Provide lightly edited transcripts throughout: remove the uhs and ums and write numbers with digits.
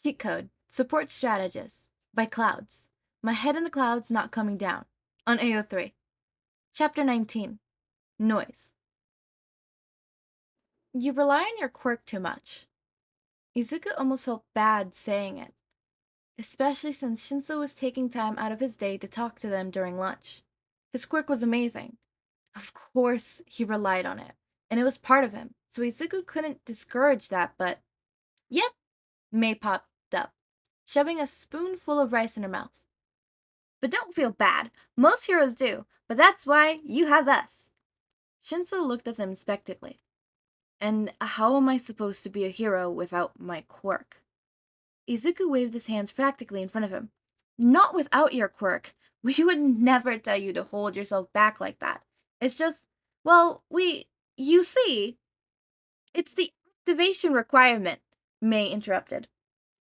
Cheat Code Support Strategist by Clouds. My Head in the Clouds Not Coming Down on AO3. Chapter 19 Noise. You rely on your quirk too much. Izuku almost felt bad saying it, especially since Shinso was taking time out of his day to talk to them during lunch. His quirk was amazing. Of course, he relied on it, and it was part of him, so Izuku couldn't discourage that, but yep, Mei popped up, shoving a spoonful of rice in her mouth. But don't feel bad. Most heroes do, but that's why you have us. Shinso looked at them skeptically. And how am I supposed to be a hero without my quirk? Izuku waved his hands practically in front of him. Not without your quirk. We would never tell you to hold yourself back like that. It's just, well, you see. It's the activation requirement, Mei interrupted.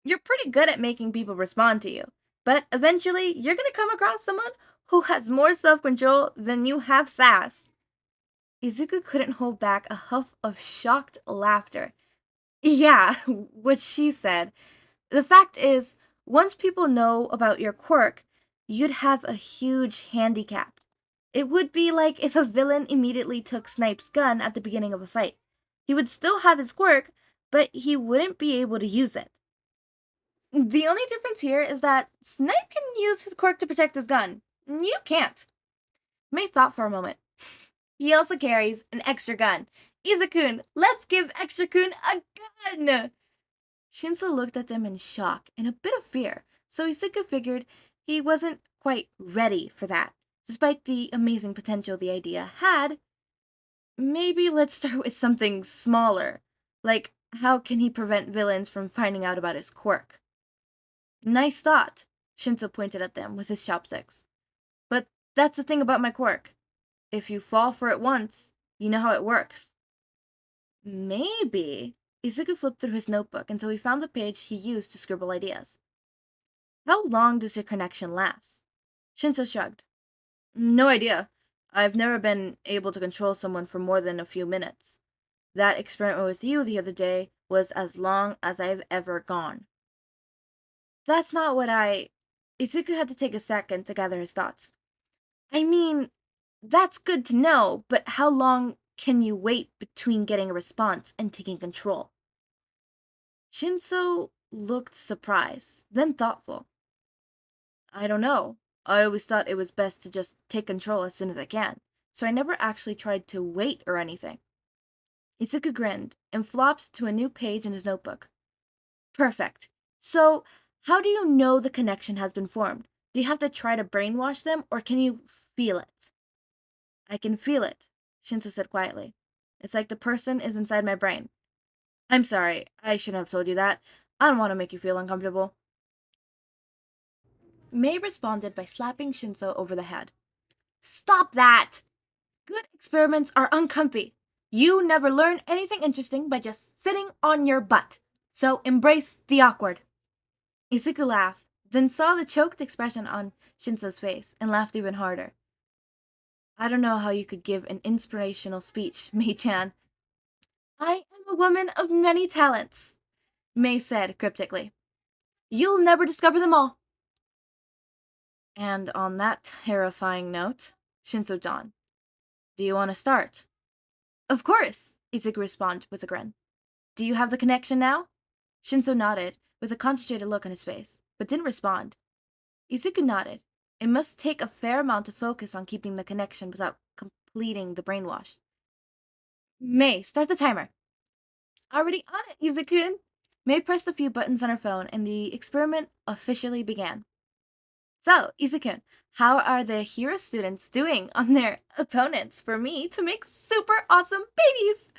You're pretty good at making people respond to you, but eventually you're gonna come across someone who has more self-control than you have sass. Izuku couldn't hold back a huff of shocked laughter. Yeah, what she said. The fact is, once people know about your quirk, you'd have a huge handicap. It would be like if a villain immediately took Snipe's gun at the beginning of a fight. He would still have his quirk, but he wouldn't be able to use it. The only difference here is that Snipe can use his quirk to protect his gun. You can't. Mei thought for a moment. He also carries an extra gun. Izuku, let's give Extra-kun a gun! Shinso looked at them in shock and a bit of fear, so Izuku figured he wasn't quite ready for that, despite the amazing potential the idea had. Maybe let's start with something smaller, like how can he prevent villains from finding out about his quirk? Nice thought, Shinso pointed at them with his chopsticks. But that's the thing about my quirk. If you fall for it once, you know how it works. Maybe. Izuku flipped through his notebook until he found the page he used to scribble ideas. How long does your connection last? Shinso shrugged. No idea. I've never been able to control someone for more than a few minutes. That experiment with you the other day was as long as I've ever gone. That's not what Izuku had to take a second to gather his thoughts. I mean, that's good to know, but how long can you wait between getting a response and taking control? Shinso looked surprised, then thoughtful. I don't know. I always thought it was best to just take control as soon as I can, so I never actually tried to wait or anything. Izuku grinned and flopped to a new page in his notebook. Perfect. So, how do you know the connection has been formed? Do you have to try to brainwash them, or can you feel it? I can feel it, Shinso said quietly. It's like the person is inside my brain. I'm sorry, I shouldn't have told you that. I don't want to make you feel uncomfortable. Mei responded by slapping Shinso over the head. Stop that! Good experiments are uncomfy. You never learn anything interesting by just sitting on your butt. So embrace the awkward. Izuku laughed, then saw the choked expression on Shinso's face and laughed even harder. I don't know how you could give an inspirational speech, Mei-chan. I am a woman of many talents, Mei said cryptically. You'll never discover them all. And on that terrifying note, Shinso dawned. Do you want to start? Of course, Izuku responded with a grin. Do you have the connection now? Shinso nodded, with a concentrated look on his face, but didn't respond. Izuku nodded. It must take a fair amount of focus on keeping the connection without completing the brainwash. Mei, start the timer. Already on it, Izuku. Mei pressed a few buttons on her phone, and the experiment officially began. So, Izuku, how are the hero students doing on their opponents for me to make super awesome babies?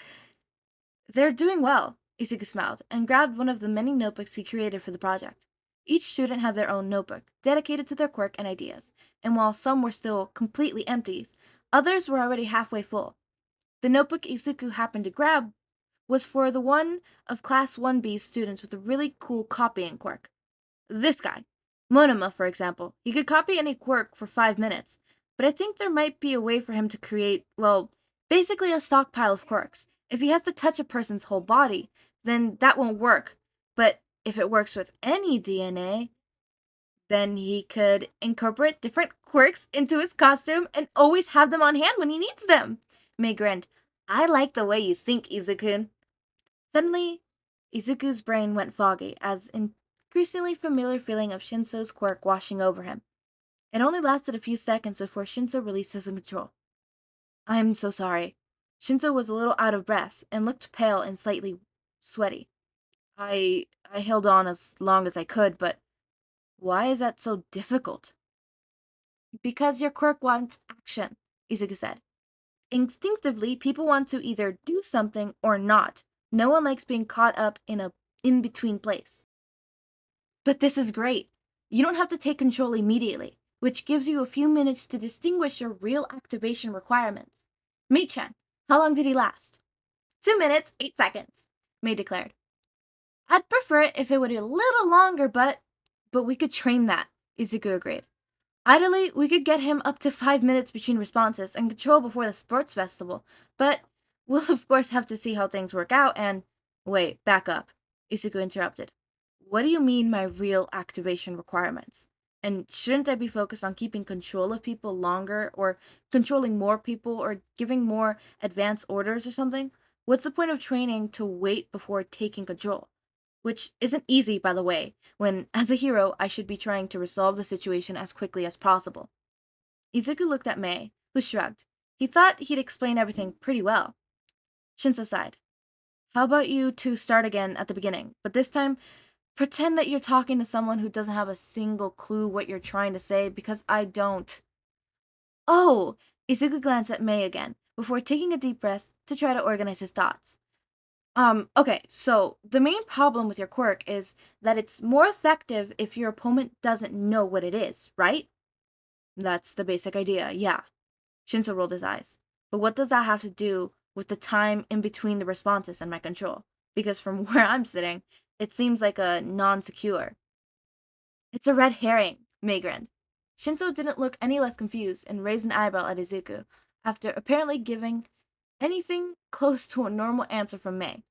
They're doing well, Izuku smiled, and grabbed one of the many notebooks he created for the project. Each student had their own notebook, dedicated to their quirk and ideas, and while some were still completely empty, others were already halfway full. The notebook Izuku happened to grab was for the one of Class 1B's students with a really cool copying quirk. This guy. Monoma, for example. He could copy any quirk for 5 minutes, but I think there might be a way for him to create, well, basically a stockpile of quirks. If he has to touch a person's whole body, then that won't work, but if it works with any DNA, then he could incorporate different quirks into his costume and always have them on hand when he needs them. Mei grinned. I like the way you think, Izuku. Suddenly, Izuku's brain went foggy as an increasingly familiar feeling of Shinso's quirk washing over him. It only lasted a few seconds before Shinso released his control. I'm so sorry. Shinso was a little out of breath and looked pale and slightly sweaty. I held on as long as I could, but why is that so difficult? Because your quirk wants action, Izuku said. Instinctively, people want to either do something or not. No one likes being caught up in a in-between place. But this is great. You don't have to take control immediately, which gives you a few minutes to distinguish your real activation requirements. Mei-chan, how long did he last? 2 minutes, 8 seconds, Mei declared. I'd prefer it if it would be a little longer, but we could train that, Izuku agreed. Ideally, we could get him up to 5 minutes between responses and control before the sports festival, but we'll of course have to see how things work out and... Wait, back up, Izuku interrupted. What do you mean my real activation requirements? And shouldn't I be focused on keeping control of people longer, or controlling more people, or giving more advanced orders or something? What's the point of training to wait before taking control? Which isn't easy, by the way, when, as a hero, I should be trying to resolve the situation as quickly as possible. Izuku looked at Mei, who shrugged. He thought he'd explained everything pretty well. Shinso sighed. How about you two start again at the beginning, but this time, pretend that you're talking to someone who doesn't have a single clue what you're trying to say, because I don't. Oh! Izuku glanced at Mei again, before taking a deep breath to try to organize his thoughts. Okay, so the main problem with your quirk is that it's more effective if your opponent doesn't know what it is, right? That's the basic idea, yeah. Shinso rolled his eyes. But what does that have to do with the time in between the responses and my control? Because from where I'm sitting, it seems like a non-secure. It's a red herring, Mei grinned. Shinso didn't look any less confused and raised an eyebrow at Izuku, after apparently giving anything close to a normal answer from Mei.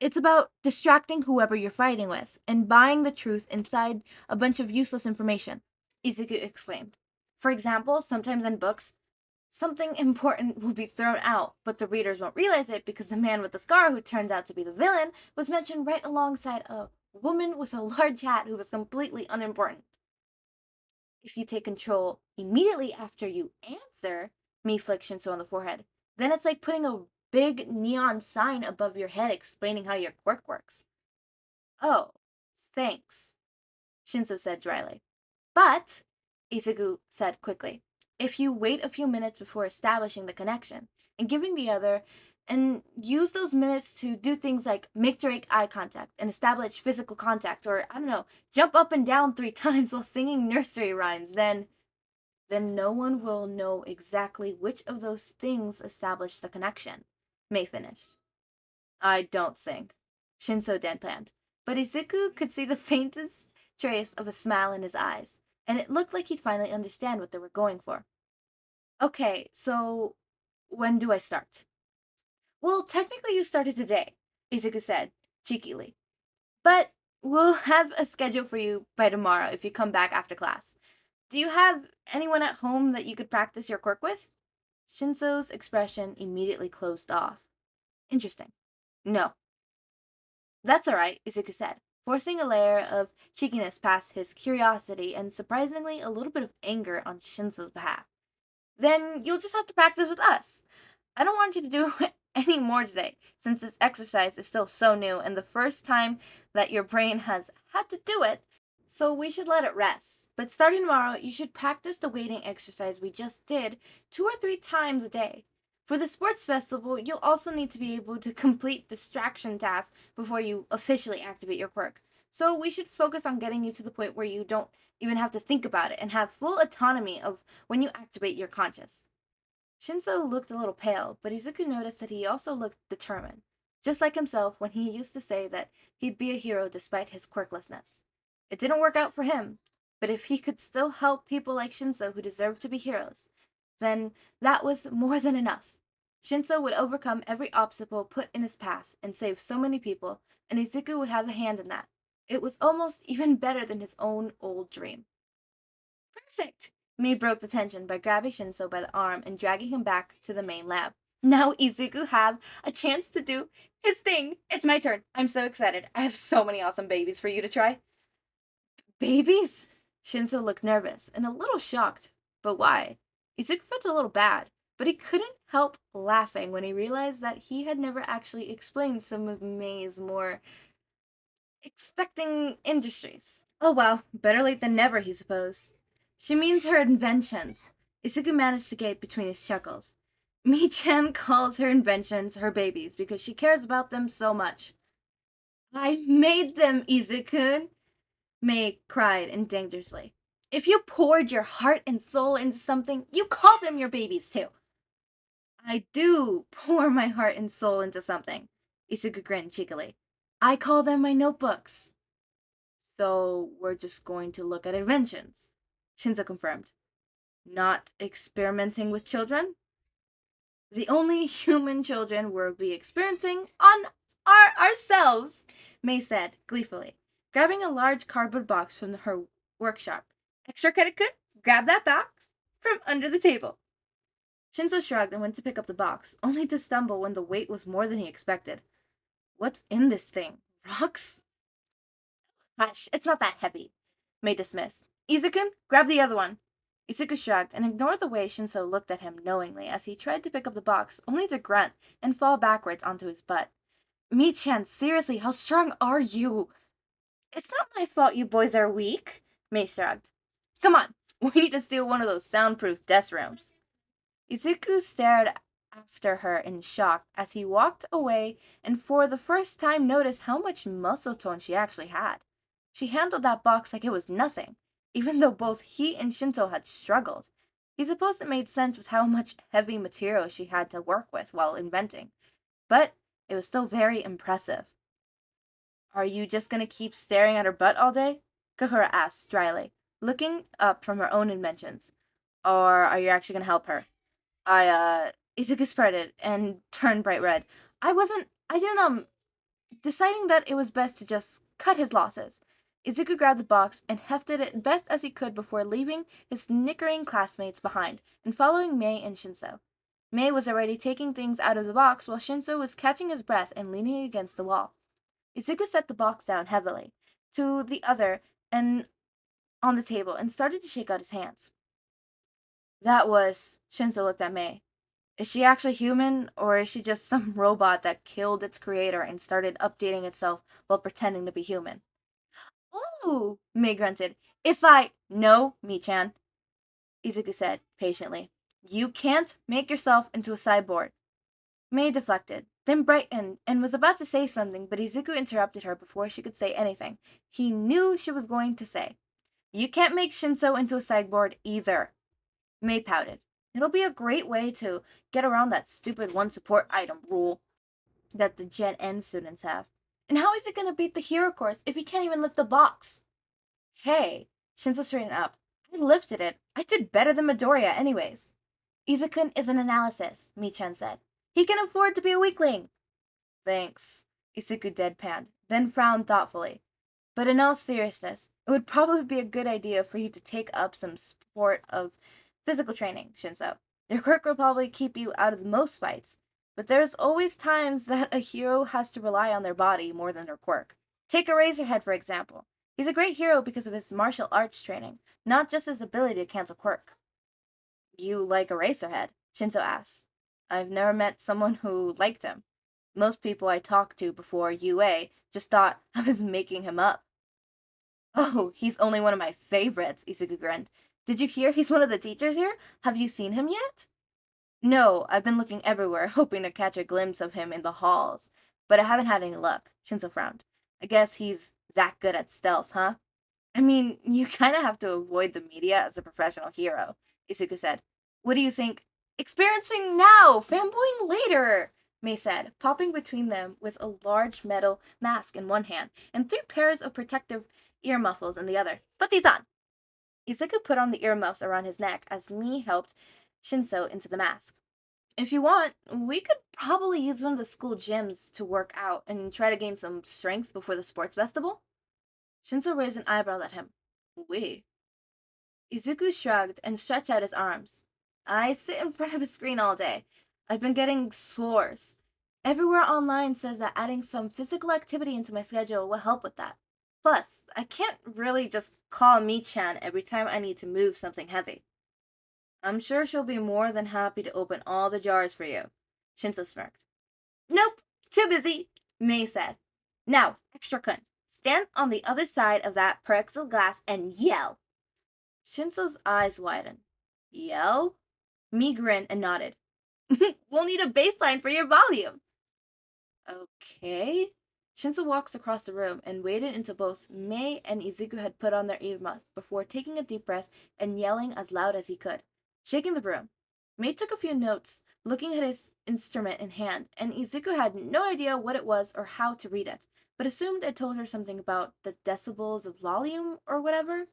It's about distracting whoever you're fighting with and buying the truth inside a bunch of useless information, Izuku exclaimed. For example, sometimes in books, something important will be thrown out, but the readers won't realize it because the man with the scar, who turns out to be the villain, was mentioned right alongside a woman with a large hat who was completely unimportant. If you take control immediately after you answer, Mei flicked Shinso on the forehead, then it's like putting a big neon sign above your head explaining how your quirk works. Oh, thanks, Shinso said dryly. But, Izuku said quickly, if you wait a few minutes before establishing the connection and giving the other, and use those minutes to do things like make direct eye contact and establish physical contact, or, I don't know, jump up and down 3 times while singing nursery rhymes, then no one will know exactly which of those things established the connection, Mei finished. I don't think, Shinso deadpanned, but Izuku could see the faintest trace of a smile in his eyes, and it looked like he'd finally understand what they were going for. Okay, so when do I start? Well, technically you started today, Izuku said, cheekily. But we'll have a schedule for you by tomorrow if you come back after class. Do you have anyone at home that you could practice your quirk with? Shinso's expression immediately closed off. Interesting. No. That's alright, Izuku said, forcing a layer of cheekiness past his curiosity and surprisingly a little bit of anger on Shinso's behalf. Then you'll just have to practice with us. I don't want you to do any more today, since this exercise is still so new and the first time that your brain has had to do it, so we should let it rest. But starting tomorrow, you should practice the weighting exercise we just did 2 or 3 times a day. For the sports festival, you'll also need to be able to complete distraction tasks before you officially activate your quirk. So we should focus on getting you to the point where you don't even have to think about it and have full autonomy of when you activate your conscious. Shinso looked a little pale, but Izuku noticed that he also looked determined, just like himself when he used to say that he'd be a hero despite his quirklessness. It didn't work out for him, but if he could still help people like Shinso who deserve to be heroes, then that was more than enough. Shinso would overcome every obstacle put in his path and save so many people, and Izuku would have a hand in that. It was almost even better than his own old dream. Perfect! Mei broke the tension by grabbing Shinso by the arm and dragging him back to the main lab. Now Izuku have a chance to do his thing. It's my turn. I'm so excited. I have so many awesome babies for you to try. Babies? Shinso looked nervous and a little shocked. But why? Izuku felt a little bad, but he couldn't help laughing when he realized that he had never actually explained some of Mei's more expecting industries. Oh well, better late than never, he supposed. She means her inventions. Izuku managed to gape between his chuckles. Mi-chan calls her inventions her babies because she cares about them so much. I made them, Izuku! Mei cried dangerously. If you poured your heart and soul into something, you call them your babies too. I do pour my heart and soul into something, Izuku grinned cheekily. I call them my notebooks. So we're just going to look at inventions, Shinso confirmed. Not experimenting with children? The only human children we'll be experimenting on are ourselves, Mei said gleefully, grabbing a large cardboard box from her workshop. Extra Karakut, grab that box from under the table. Shinso shrugged and went to pick up the box, only to stumble when the weight was more than he expected. What's in this thing? Rocks? Hush, it's not that heavy, Mei dismissed. Izuku, grab the other one. Izuku shrugged and ignored the way Shinso looked at him knowingly as he tried to pick up the box, only to grunt and fall backwards onto his butt. Mi-chan, seriously, how strong are you? It's not my fault you boys are weak, Mei shrugged. Come on, we need to steal one of those soundproof desk rooms. Izuku stared after her in shock as he walked away and for the first time noticed how much muscle tone she actually had. She handled that box like it was nothing, even though both he and Shinso had struggled. He supposed it made sense with how much heavy material she had to work with while inventing, but it was still very impressive. Are you just gonna keep staring at her butt all day? Kakura asked dryly, looking up from her own inventions. Or are you actually gonna help her? Izuku sprouted and turned bright red. I didn't, deciding that it was best to just cut his losses. Izuku grabbed the box and hefted it best as he could before leaving his snickering classmates behind and following Mei and Shinso. Mei was already taking things out of the box while Shinso was catching his breath and leaning against the wall. Izuku set the box down heavily to the other and on the table and started to shake out his hands. Shinso looked at Mei. Is she actually human, or is she just some robot that killed its creator and started updating itself while pretending to be human? Ooh, Mei grunted. No, Mi-chan, Izuku said patiently. You can't make yourself into a cyborg. Mei deflected, then brightened and was about to say something, but Izuku interrupted her before she could say anything. He knew she was going to say. You can't make Shinso into a cyborg either. Mei pouted. It'll be a great way to get around that stupid one support item rule that the Gen N students have. And how is it going to beat the hero course if he can't even lift the box? Hey, Shinso straightened up. I lifted it. I did better than Midoriya anyways. Izuku is an analysis, Mi-chan said. He can afford to be a weakling. Thanks, Izuku deadpanned, then frowned thoughtfully. But in all seriousness, it would probably be a good idea for you to take up some sport of physical training, Shinso. Your quirk will probably keep you out of most fights, but there's always times that a hero has to rely on their body more than their quirk. Take Eraserhead, for example. He's a great hero because of his martial arts training, not just his ability to cancel quirk. You like Eraserhead? Shinso asked. I've never met someone who liked him. Most people I talked to before UA just thought I was making him up. Oh, he's only one of my favorites, Izuku grinned. Did you hear he's one of the teachers here? Have you seen him yet? No, I've been looking everywhere, hoping to catch a glimpse of him in the halls, but I haven't had any luck, Shinso frowned. I guess he's that good at stealth, huh? I mean, you kind of have to avoid the media as a professional hero, Izuku said. What do you think? Experiencing now, fanboying later, Mei said, popping between them with a large metal mask in one hand and 3 pairs of protective ear muffles in the other. Put these on. Izuku put on the earmuffs around his neck as Mei helped Shinso into the mask. If you want, we could probably use one of the school gyms to work out and try to gain some strength before the sports festival. Shinso raised an eyebrow at him. We? Izuku shrugged and stretched out his arms. I sit in front of a screen all day. I've been getting sores. Everywhere online says that adding some physical activity into my schedule will help with that. Plus, I can't really just call Mi-chan every time I need to move something heavy. I'm sure she'll be more than happy to open all the jars for you. Shinso smirked. Nope, too busy, Mei said. Now, Extra-kun, stand on the other side of that plexiglass and yell. Shinso's eyes widened. Yell? Mi grinned and nodded. We'll need a baseline for your volume. Okay. Shinso walks across the room and waded into both Mei and Izuku had put on their earmuffs before taking a deep breath and yelling as loud as he could, shaking the room. Mei took a few notes, looking at his instrument in hand, and Izuku had no idea what it was or how to read it, but assumed it told her something about the decibels of volume or whatever.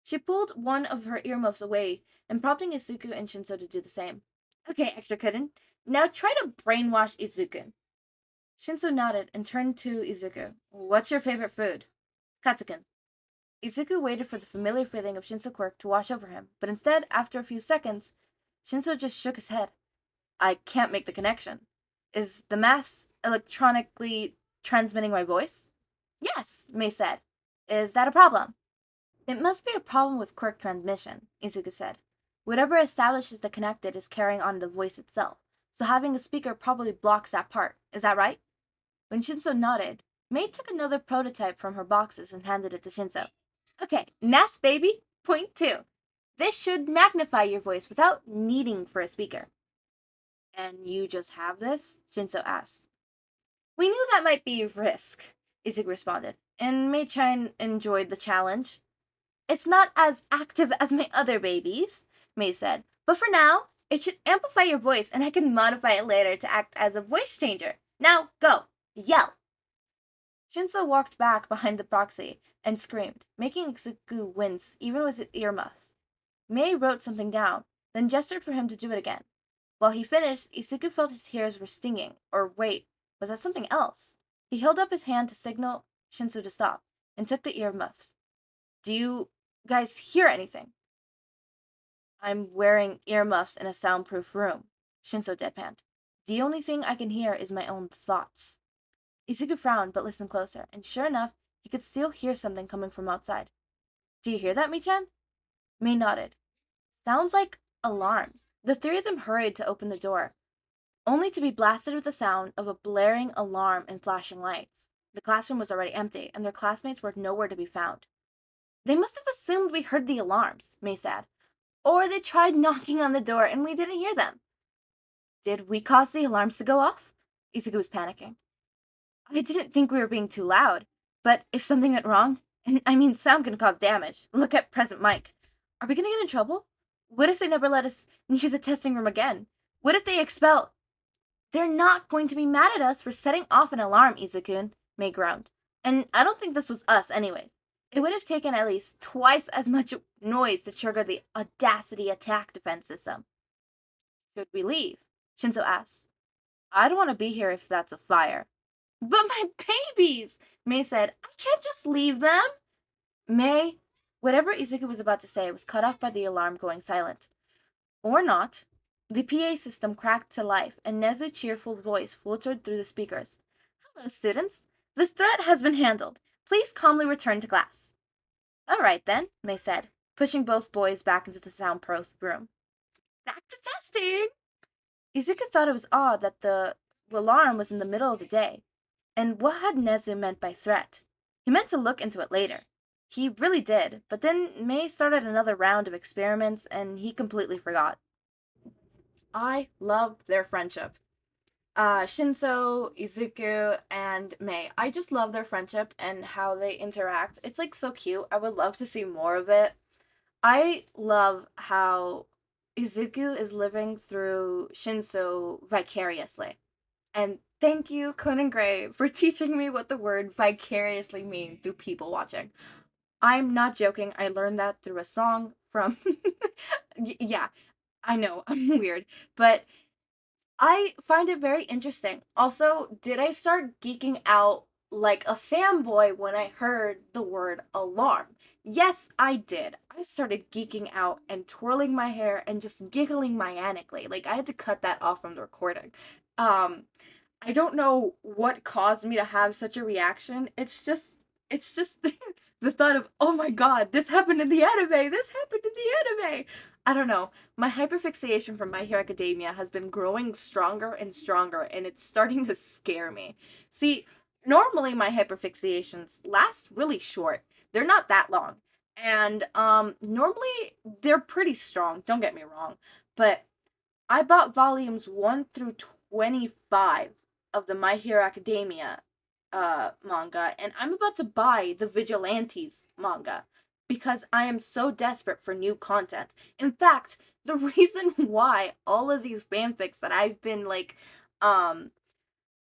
She pulled one of her earmuffs away and prompting Izuku and Shinso to do the same. Okay, Extra Kitten, now try to brainwash Izuku. Shinso nodded and turned to Izuku. What's your favorite food? Katsukin. Izuku waited for the familiar feeling of Shinso quirk to wash over him, but instead, after a few seconds, Shinso just shook his head. I can't make the connection. Is the mass electronically transmitting my voice? Yes, Mei said. Is that a problem? It must be a problem with quirk transmission, Izuku said. Whatever establishes the connected is carrying on the voice itself, so having a speaker probably blocks that part. Is that right? When Shinso nodded, Mei took another prototype from her boxes and handed it to Shinso. Okay, mass baby, point 2. This should magnify your voice without needing for a speaker. And you just have this? Shinso asked. We knew that might be a risk, Izuku responded, and Mei-chan enjoyed the challenge. It's not as active as my other babies, Mei said, but for now, it should amplify your voice and I can modify it later to act as a voice changer. Now, go! Yell! Shinso walked back behind the proxy and screamed, making Izuku wince even with his earmuffs. Mei wrote something down, then gestured for him to do it again. While he finished, Izuku felt his ears were stinging. Or wait, was that something else? He held up his hand to signal Shinso to stop, and took the earmuffs. Do you guys hear anything? I'm wearing earmuffs in a soundproof room, Shinso deadpanned. The only thing I can hear is my own thoughts. Izuku frowned but listened closer, and sure enough, he could still hear something coming from outside. Do you hear that, Mi-chan? Mei nodded. Sounds like alarms. The three of them hurried to open the door, only to be blasted with the sound of a blaring alarm and flashing lights. The classroom was already empty, and their classmates were nowhere to be found. They must have assumed we heard the alarms, Mei said. Or they tried knocking on the door and we didn't hear them. Did we cause the alarms to go off? Izuku was panicking. I didn't think we were being too loud, but if something went wrong, and I mean sound can cause damage. Look at present mic. Are we gonna get in trouble? What if they never let us near the testing room again? What if they expel? They're not going to be mad at us for setting off an alarm, Izuku, Mei groaned. And I don't think this was us anyways. It would have taken at least twice as much noise to trigger the Audacity attack defense system. Should we leave? Shinso asked. I don't want to be here if that's a fire. But my babies! Mei said. I can't just leave them. Mei, whatever Izuku was about to say was cut off by the alarm going silent. Or not. The PA system cracked to life, and Nezu's cheerful voice filtered through the speakers. Hello, students. This threat has been handled. Please calmly return to class. All right, then, Mei said, pushing both boys back into the soundproof room. Back to testing! Izuku thought it was odd that the alarm was in the middle of the day. And what had Nezu meant by threat? He meant to look into it later. He really did, but then Mei started another round of experiments, and he completely forgot. I love their friendship. Shinso, Izuku, and Mei. I just love their friendship and how they interact. It's like so cute. I would love to see more of it. I love how Izuku is living through Shinso vicariously. And thank you, Conan Gray, for teaching me what the word vicariously means through people watching. I'm not joking. I learned that through a song from. Yeah, I know, I'm weird. But I find it very interesting. Also, did I start geeking out like a fanboy when I heard the word alarm. Yes, I did. I started geeking out and twirling my hair and just giggling maniacally. Like, I had to cut that off from the recording. Um, I don't know what caused me to have such a reaction. It's just the thought of, oh my god, this happened in the anime. This happened in the anime. I don't know. My hyperfixation from My Hero Academia has been growing stronger and stronger, and it's starting to scare me. See, normally my hyperfixations last really short. They're not that long. And normally they're pretty strong, don't get me wrong. But I bought volumes 1 through 25 of the My Hero Academia manga, and I'm about to buy the Vigilantes manga because I am so desperate for new content. In fact, the reason why all of these fanfics that I've been like um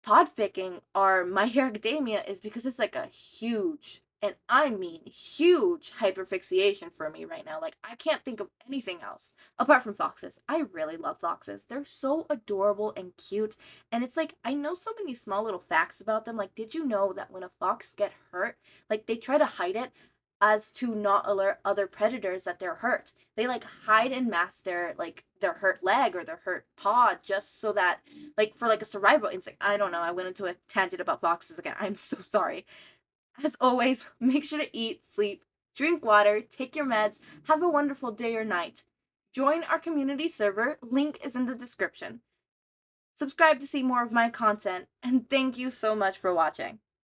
podficking are My Hero Academia is because it's like a huge, and I mean huge, hyperfixation for me right now. Like, I can't think of anything else apart from foxes. I really love foxes. They're so adorable and cute, and it's like I know so many small little facts about them. Like, did you know that when a fox get hurt, like they try to hide it as to not alert other predators that they're hurt. They like hide and mask their hurt leg or their hurt paw just so that like for like a survival instinct. I don't know. I went into a tangent about foxes again. I'm so sorry. As always, make sure to eat, sleep, drink water, take your meds, have a wonderful day or night. Join our community server. Link is in the description. Subscribe to see more of my content, and thank you so much for watching.